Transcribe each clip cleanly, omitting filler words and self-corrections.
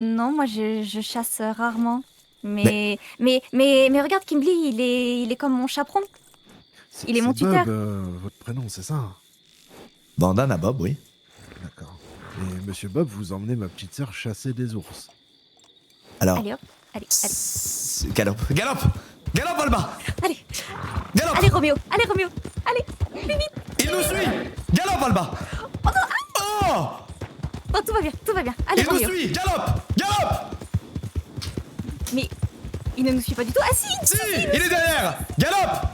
Non, moi je chasse rarement. Mais Mais regarde, Kimberly, il est comme mon chaperon. Il est mon C'est tuteur. Bob, votre prénom, c'est ça? bandana Bob, oui. D'accord. Et monsieur Bob, vous emmenez ma petite sœur chasser des ours. Alors, Allez hop, allez, allez, galope, galope, galope Alba, allez, galope. allez Roméo, allez, plus vite. Il nous suit, galope Alba. Oh, Oh, tout va bien. Allez il nous Roméo. suit, galope, galope. Mais il ne nous suit pas du tout. Ah si, Si, il est derrière, galope.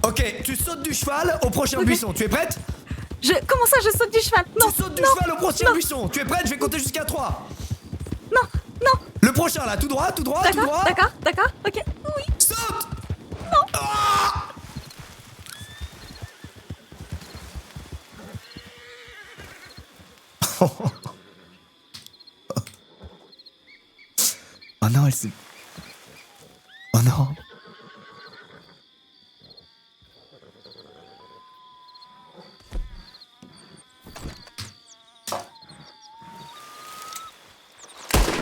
Ok, tu sautes du cheval au prochain Ok. buisson. Tu es prête? Comment ça, je saute du cheval? Non, Tu sautes du non, cheval au prochain non. buisson. Tu es prête? Je vais compter jusqu'à 3. non, non. Le prochain là, tout droit, tout droit, tout droit. D'accord, ok. Oui. Saute. Non. Ah. Oh non, elle s'est... Oh non.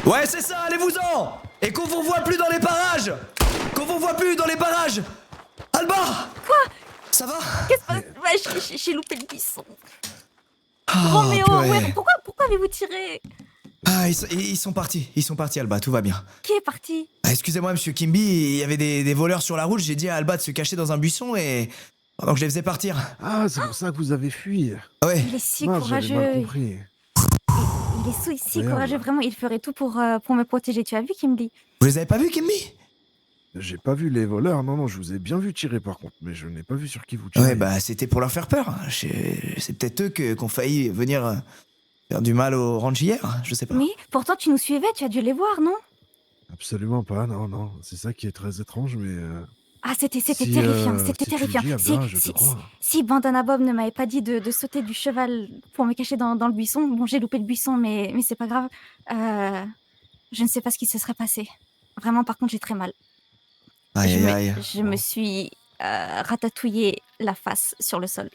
Ouais, c'est ça, allez-vous-en. Et qu'on vous voit plus dans les parages. Qu'on vous voit plus dans les parages. Alba. Quoi? Ça va? Qu'est-ce que ouais, j'ai loupé le buisson. Oh, Roméo, purée. ouais, pourquoi avez-vous tiré? Ah, ils sont partis, Alba, tout va bien. Qui est parti? Ah, excusez-moi, monsieur Kimby, il y avait des voleurs sur la route, j'ai dit à Alba de se cacher dans un buisson et... pendant que je les faisais partir. Ah, c'est pour ça que vous avez fui. Ouais. Il est si Mince, j'avais courageux. mal compris. Il est si Incroyable. courageux, vraiment. Il ferait tout pour me protéger. Tu as vu, Kimberly? Vous les avez pas vus, Kimby? J'ai pas vu les voleurs, non, je vous ai bien vu tirer par contre, mais je n'ai pas vu sur qui vous tirez. Ouais, bah c'était pour leur faire peur. C'est peut-être eux qui ont failli venir faire du mal au ranch hier, je sais pas. Mais pourtant, tu nous suivais. Tu as dû les voir, non? Absolument pas, non. C'est ça qui est très étrange, mais... Ah, c'était si, terrifiant. C'était si tu le terrifiant. dis, Abdallah, je te crois. Si Bandana Bob ne m'avait pas dit de sauter du cheval pour me cacher dans le buisson, bon, j'ai loupé le buisson, mais c'est pas grave. Je ne sais pas ce qui se serait passé. Vraiment, par contre, j'ai très mal. Aïe, aïe, aïe. Je me suis ratatouillé la face sur le sol.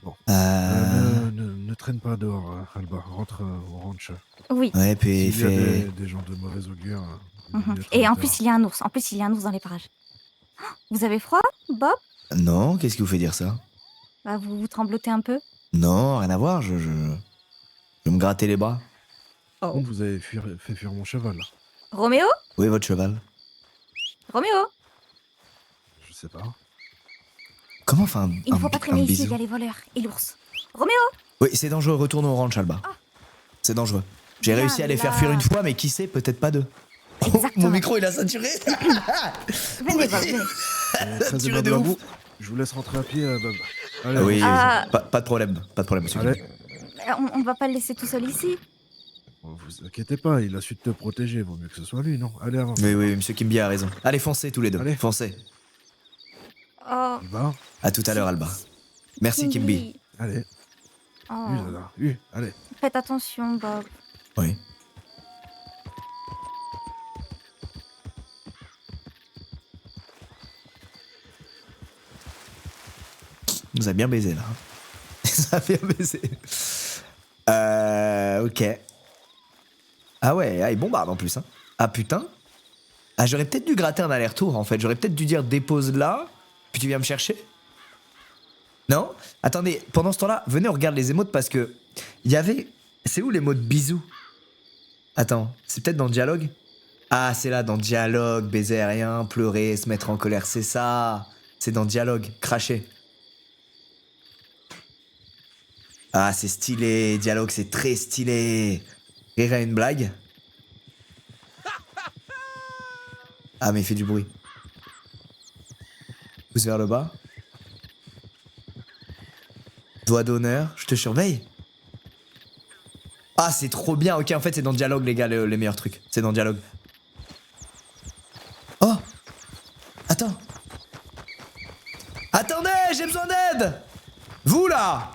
Bon. Ne traîne pas dehors, Alba. Rentre au ranch. Oui. Ouais, puis S'il y a des gens de mauvaise augure... Et en plus, il y a un ours. Dans les parages. Oh, vous avez froid, Bob? Non, qu'est-ce qui vous fait dire ça? Bah, vous tremblotez un peu. Non, rien à voir, je me grattais les bras. Par contre, vous avez fait fuir mon cheval. Roméo? Où est votre cheval? Roméo? Je sais pas. Comment enfin Il ne faut pas traîner ici, bisou? il y a les voleurs et l'ours. Roméo? Oui, c'est dangereux, retourne au ranch, Alba. C'est dangereux. J'ai Bien, réussi à les faire là. fuir une fois, mais qui sait, peut-être pas deux. Exactement. Mon micro, il a saturé. Venez, Bob, venez. Très Tiré de aimable à ouf. vous. Je vous laisse rentrer à pied, Bob. Allez, Ah oui, Ah. pas de problème, monsieur. allez. On ne va pas le laisser tout seul ici. Vous inquiétez pas, il a su te protéger. Vaut mieux que ce soit lui, non? Allez, avance. Oui, monsieur Kimby a raison. Allez, foncez tous les deux. Allez. Foncez. Oh, Alba, À tout à l'heure, Alba. Merci, Kimby. allez. Oh. Zada. Allez. Faites attention, Bob. Oui. Il nous a bien baisé, là. Il nous a bien baisé. Ok. Ah ouais, il bombarde en plus. Hein. Ah putain. Ah, j'aurais peut-être dû gratter un aller-retour, en fait. J'aurais peut-être dû dire dépose là, puis tu viens me chercher. Non? Attendez, pendant ce temps-là, venez, on regarde les émotes parce que... Il y avait... C'est où l'émote bisous? Attends, c'est peut-être dans Dialogue? Ah, c'est là, dans Dialogue, baiser rien, pleurer, se mettre en colère, c'est ça. C'est dans Dialogue, cracher. Ah, c'est stylé, Dialogue, c'est très stylé. Rire à une blague. Ah, mais il fait du bruit. Pouce vers le bas. Doigt d'honneur, je te surveille. Ah, c'est trop bien. Ok, en fait, c'est dans Dialogue, les gars, les meilleurs trucs. C'est dans Dialogue. Oh! Attends. Attendez, j'ai besoin d'aide! Vous, là!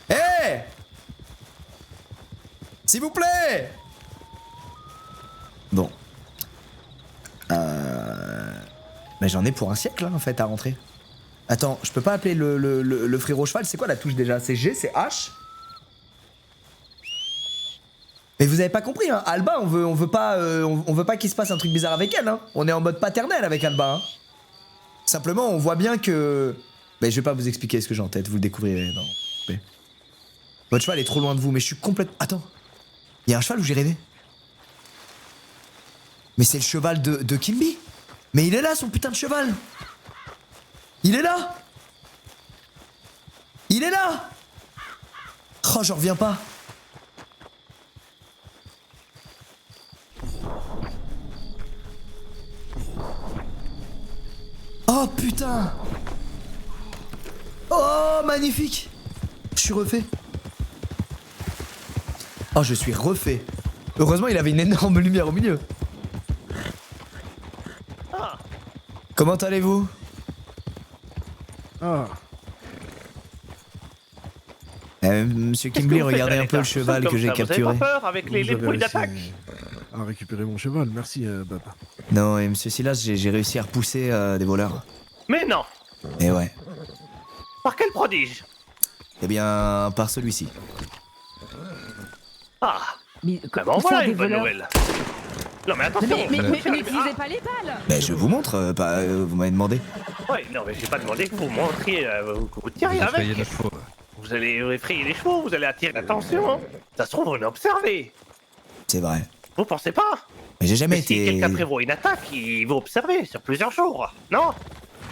Hé! S'il vous plaît! Bon. Mais j'en ai pour un siècle, hein, en fait, à rentrer. Attends, je peux pas appeler le frérot cheval? C'est quoi la touche déjà? C'est G, c'est H? Mais vous avez pas compris, hein. Alba, on veut pas qu'il se passe un truc bizarre avec elle, hein. On est en mode paternel avec Alba, hein. Simplement, on voit bien que... Mais je vais pas vous expliquer ce que j'ai en tête, vous le découvrirez. Non. Mais... Votre cheval est trop loin de vous, mais je suis complètement... Attends. Il y a un cheval où j'ai rêvé. Mais c'est le cheval de Kimby. Mais il est là, son putain de cheval. Il est là. Il est là. Oh, j'en reviens pas. Oh putain. Oh, magnifique. Je suis refait. Oh, je suis refait. Heureusement, il avait une énorme lumière au milieu. Comment allez-vous? Ah, Monsieur Kimberly, regardez un peu le cheval que j'ai capturé. Vous avez pas peur avec les vous avez bruits réussi d'attaque? à récupérer mon cheval, merci Bob. Non, et monsieur Silas, j'ai réussi à repousser des voleurs. Mais non. Et ouais. Par quel prodige? Eh bien, par celui-ci. Ah. Mais Ah bon, faire voilà des une bonne voleurs. nouvelle. Non mais attention. Mais n'utilisez pas les balles. Ben, je vous montre, vous m'avez demandé. Ouais, non mais j'ai pas demandé que vous montriez, que vous tiriez Vous effrayez avec. nos chevaux. Vous allez effrayer les chevaux, vous allez attirer l'attention. Hein. Ça se trouve, on est observé. C'est vrai. Vous pensez pas? Mais j'ai jamais Mais si été... quelqu'un prévoit une attaque, il va observer sur plusieurs jours, non?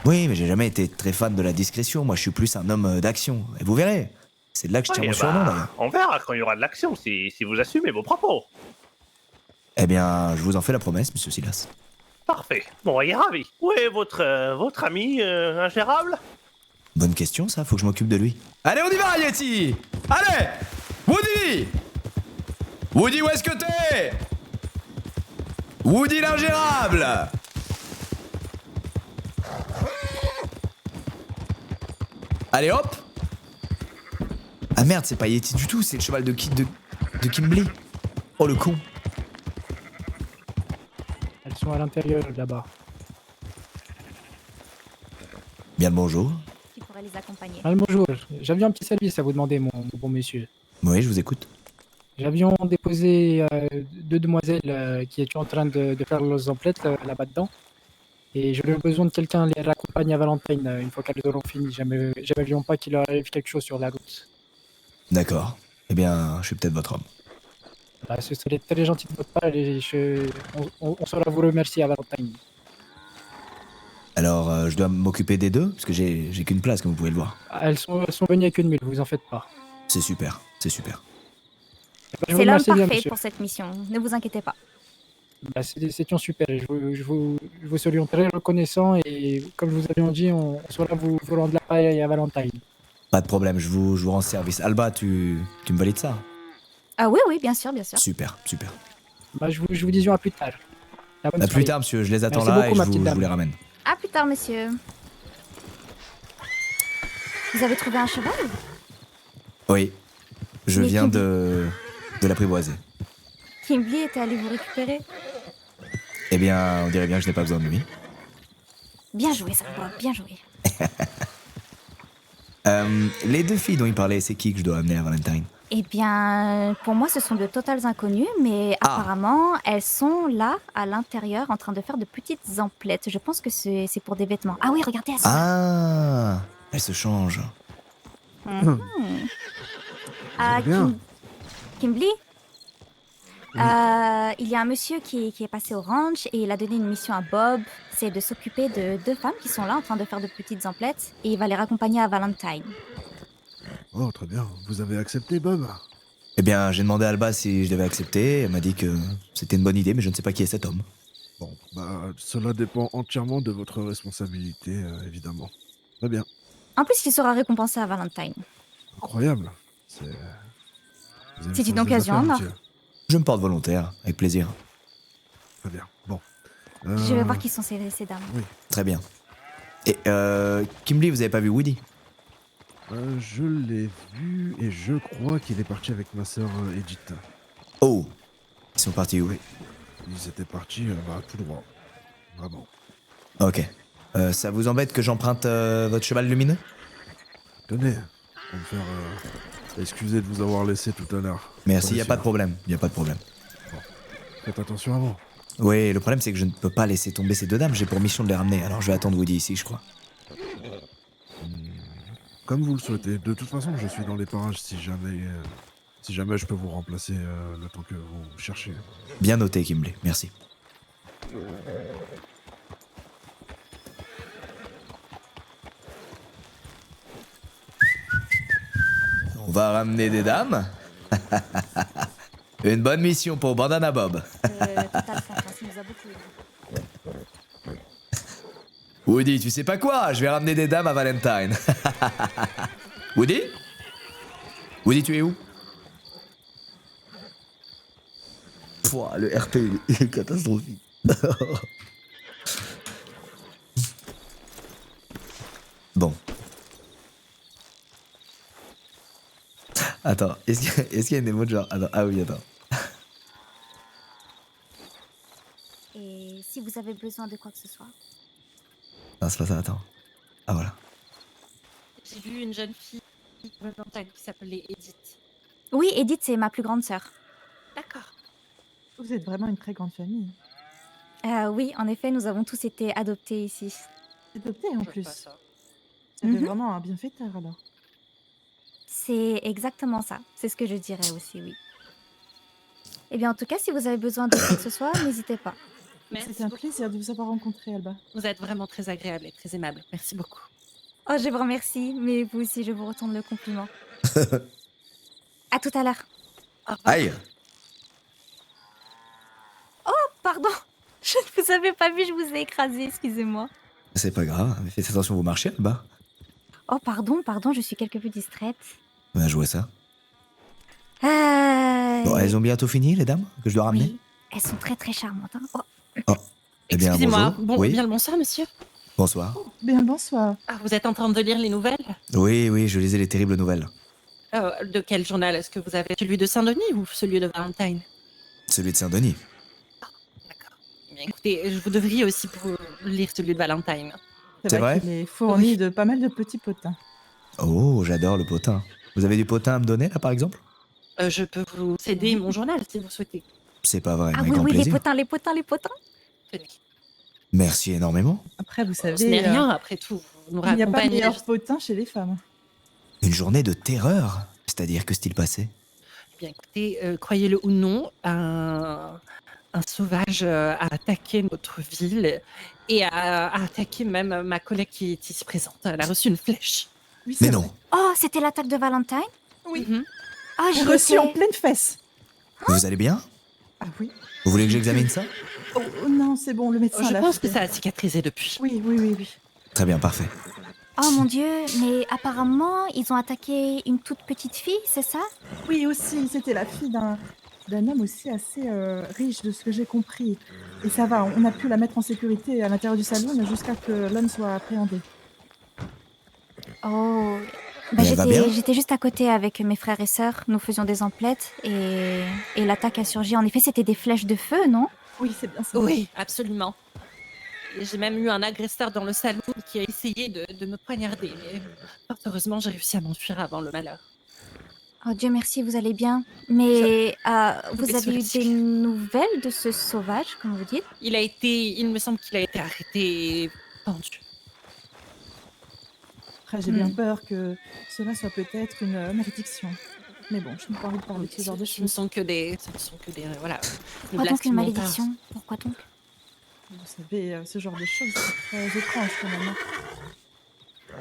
Oui, mais j'ai jamais été très fan de la discrétion. Moi, je suis plus un homme d'action. Et vous verrez. C'est de là que je tiens Ouais, mon surnom, bah, d'ailleurs. on verra quand il y aura de l'action, si vous assumez vos propos. Eh bien, je vous en fais la promesse, monsieur Silas. Parfait. Bon, il est ravi. Où est votre ami ingérable? Bonne question, ça. Faut que je m'occupe de lui. Allez, on y va, Yeti. Allez. Woody. Woody, où est-ce que t'es? Woody l'ingérable. Allez, hop. Ah merde, c'est pas Yeti du tout, c'est le cheval de Kimberly. Oh, le con. Elles sont à l'intérieur là-bas. Bien le bonjour. Qui pourrait les accompagner. Ah, bonjour, j'avais un petit service à vous demander, mon bon monsieur. Oui, je vous écoute. J'avions déposé deux demoiselles qui étaient en train de faire leurs emplettes là-bas dedans. Et j'aurais besoin de quelqu'un les raccompagner à Valentine une fois qu'elles auront fini. J'aimerais pas qu'il leur arrive quelque chose sur la route. D'accord. Eh bien, je suis peut-être votre homme. Bah, ce serait très gentil de votre part et on saura vous remercier à Valentine. Alors, je dois m'occuper des deux, parce que j'ai qu'une place, comme vous pouvez le voir. Elles sont venues avec une mule, vous en faites pas. C'est super, c'est super. Je vous C'est l'homme remercie bien, parfait monsieur. pour cette mission. Ne vous inquiétez pas. Bah, c'était super. Je vous serions très reconnaissant et comme je vous avions dit, on saura vous rendre la paille à Valentine. Pas de problème, je vous rends service. Alba, tu me valides ça? Ah oui, oui, bien sûr, bien sûr. Super, super. Bah, je vous disons à plus tard. La bonne À soirée. plus tard, monsieur, je les attends Merci là beaucoup, et ma je petite vous dame. les ramène. À plus tard, monsieur. Vous avez trouvé un cheval? Oui, je Mais viens qui- de l'apprivoiser. Kimberly était allé vous récupérer? Eh bien, on dirait bien que je n'ai pas besoin de lui. Bien joué, Salva, bien joué. Les deux filles dont il parlait, c'est qui que je dois amener à Valentine? Eh bien, pour moi, ce sont de totales inconnues, mais Ah. apparemment, elles sont là, à l'intérieur, en train de faire de petites emplettes. Je pense que c'est pour des vêtements. Ah oui, regardez, elles sont là. Ah, elle se change. Ah, bien. Kimberly, il y a un monsieur qui est passé au ranch et il a donné une mission à Bob. C'est de s'occuper de deux femmes qui sont là en train de faire de petites emplettes et il va les raccompagner à Valentine. Oh, très bien. Vous avez accepté, Bob? Eh bien, j'ai demandé à Alba si je devais accepter. Elle m'a dit que c'était une bonne idée, mais je ne sais pas qui est cet homme. Bon, bah, cela dépend entièrement de votre responsabilité, évidemment. Très bien. En plus, il sera récompensé à Valentine. Incroyable. C'est... vous avez C'est le une sens des occasion, affaires, Marc. monsieur. Je me porte volontaire, avec plaisir. Très bien. Bon. Je vais voir qui sont ces dames. Très bien. Et Kimberly, vous avez pas vu Woody? Je l'ai vu et je crois qu'il est parti avec ma sœur Edith. Oh, ils sont partis où? Oui. Ils étaient partis tout droit. Vraiment. Ok. Ça vous embête que j'emprunte votre cheval lumineux? Tenez, pour me faire Excusez de vous avoir laissé tout à l'heure. Merci, y Prenez a pas de soin. problème, y a pas de problème. Faites attention à vous. Oui, le problème c'est que je ne peux pas laisser tomber ces deux dames, j'ai pour mission de les ramener, alors je vais attendre Woody ici, je crois. Comme vous le souhaitez. De toute façon, je suis dans les parages si jamais je peux vous remplacer le temps que vous cherchez. Bien noté, Kimberly, merci. On va ramener des dames. Une bonne mission pour Bandana Bob. Total, ça nous a beaucoup aidé. Woody, tu sais pas quoi? Je vais ramener des dames à Valentine. Woody? Woody, tu es où? Pouah, le RP, il est catastrophique. Bon. Attends, est-ce qu'il y a des mots de genre... Attends, ah oui, attends. Et si vous avez besoin de quoi que ce soit. Non, c'est pas ça, attends. Ah voilà. J'ai vu une jeune fille Valentine qui s'appelait Edith. Oui, Edith, c'est ma plus grande sœur. D'accord. Vous êtes vraiment une très grande famille. Oui, en effet, nous avons tous été adoptés ici. Adopté en Je vois plus. pas ça. Ça fait Mhm. vraiment un bienfaiteur alors. C'est exactement ça. C'est ce que je dirais aussi, oui. Eh bien, en tout cas, si vous avez besoin de quoi que ce soit, n'hésitez pas. Merci C'était un beaucoup. plaisir de vous avoir rencontré, Alba. Vous êtes vraiment très agréable et très aimable. Merci beaucoup. Oh, je vous remercie, mais vous aussi, je vous retourne le compliment. À tout à l'heure. Au revoir. Aïe! Pardon, je ne vous avais pas vu, je vous ai écrasé, excusez-moi. C'est pas grave, mais faites attention, vous marchez là-bas. Oh, pardon, je suis quelque peu distraite. On a joué ça. Euh... Bon, elles ont bientôt fini, les dames, que je dois ramener? Oui, elles sont très très charmantes. Hein. Oh, Oh, eh bien, Excusez-moi. bonjour. Oui, Bien le bonsoir, monsieur. bonsoir. Bien le bonsoir. Ah, vous êtes en train de lire les nouvelles? Oui, je lisais les terribles nouvelles. De quel journal est-ce que vous avez? Celui de Saint-Denis ou celui de Valentine? Celui de Saint-Denis. D'accord. Eh bien, écoutez, vous devriez aussi lire celui de Valentine. C'est vrai qu'il est fourni Oui. de pas mal de petits potins. Oh, j'adore le potin. Vous avez du potin à me donner, là, par exemple? Je peux vous céder mon journal si vous souhaitez. C'est pas vrai, ah avec oui, grand oui, plaisir. les potins. Tenez. Merci énormément. Après, vous savez, Ce n'est rien, après tout. Vous nous il n'y a pas de raccompagnez. meilleur potin chez les femmes. Une journée de terreur. C'est-à-dire, que s'est-il passé? Eh bien, écoutez, croyez-le ou non, un sauvage a attaqué notre ville et a attaqué même ma collègue qui est ici présente. Elle a reçu une flèche. Oui, c'est Mais vrai. non. Oh, c'était l'attaque de Valentine? Oui. Mhm. Ah, J'ai j'ai reçu en été... pleine fesse. Vous allez bien? Ah oui. Vous voulez que j'examine ça? Oh, non, c'est bon, le médecin Je l'a pense que fait. ça a cicatrisé depuis. Oui, oui, oui, oui. Très bien, parfait. Oh mon Dieu, mais apparemment, ils ont attaqué une toute petite fille, c'est ça? Oui, aussi, c'était la fille d'un homme aussi assez riche, de ce que j'ai compris. Et ça va, on a pu la mettre en sécurité à l'intérieur du salon jusqu'à que l'homme soit appréhendé. Oh, Mais elle va bien? j'étais juste à côté avec mes frères et sœurs. Nous faisions des emplettes et l'attaque a surgi. En effet, c'était des flèches de feu, non? Oui, c'est bien ça. Oui, absolument. Et j'ai même eu un agresseur dans le salon qui a essayé de me poignarder. Mais fort heureusement, j'ai réussi à m'enfuir avant le malheur. Oh Dieu merci, vous allez bien. Mais vous Mais avez eu celui-ci. des nouvelles de ce sauvage, comme vous dites? Il me semble qu'il a été arrêté et pendu. Après, j'ai bien peur que cela soit peut-être une malédiction. Mais bon, je n'ai pas envie de parler de ce genre de Ce ne choses. sont que des, voilà. des Pourquoi blagues donc qui une m'ont pas- malédiction? Pourquoi donc? Vous savez, ce genre de choses, c'est très étrange quand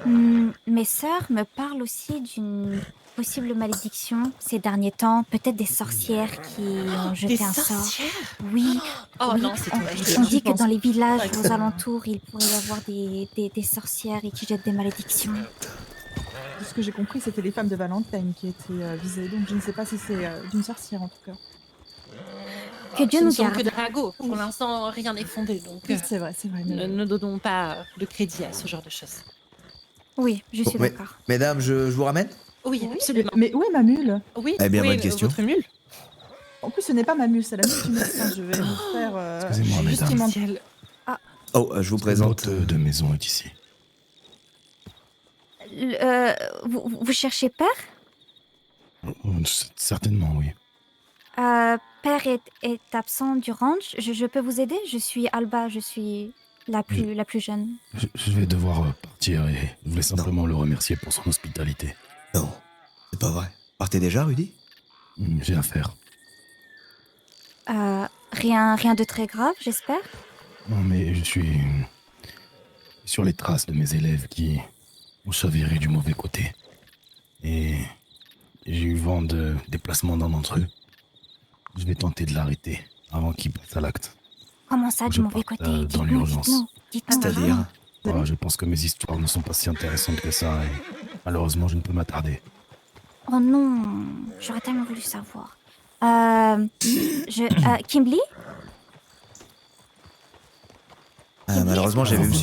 même. Mes sœurs me parlent aussi d'une possible malédiction ces derniers temps. Peut-être des sorcières qui ont jeté Des un sort. sorcières? Oui, Oh oui. non, c'est Ah, horrible. On je dit que pense. dans les villages aux alentours, il pourrait y avoir des sorcières et qui jettent des malédictions. De ce que j'ai compris, c'était les femmes de Valentine qui étaient visées. Donc je ne sais pas si c'est d'une sorcière en tout cas. Que Dieu Ce ne nous sont que garde. des ragots. Pour Oui. l'instant, rien n'est fondé. Donc, Oui, c'est vrai, c'est vrai. ne donnons pas de crédit à ce genre de choses. Oui, je suis Bon, mais- d'accord. Mesdames, je vous ramène? Oui, Oui, absolument. mais où est ma mule? Oui, Eh bien, oui, bonne question. Votre mule. En plus, ce n'est pas ma mule, c'est la mule du médecin. Je vais me faire Excusez-moi, mesdames. justement. Ciel. Oh, je vous présente... L'hôte de maison est ici. Vous cherchez père? Certainement, oui. Père est absent du ranch. Je peux vous aider? Je suis Alba, je suis la plus jeune. Je vais devoir partir et je voulais simplement le remercier pour son hospitalité. Non, c'est pas vrai. Partez déjà, Rudy? J'ai affaire. Rien de très grave, j'espère? Non, mais je suis sur les traces de mes élèves qui ont chaviré du mauvais côté. Et j'ai eu vent de déplacement d'un d'entre eux. Je vais tenter de l'arrêter avant qu'il passe à l'acte. Comment ça, du Je mauvais parte, côté? dans Dites-nous, l'urgence. dites-nous. C'est-à-dire? Voilà, je pense que mes histoires ne sont pas si intéressantes que ça et malheureusement je ne peux m'attarder. Oh non, j'aurais tellement voulu savoir. Kimberly? Malheureusement, j'ai vu monsieur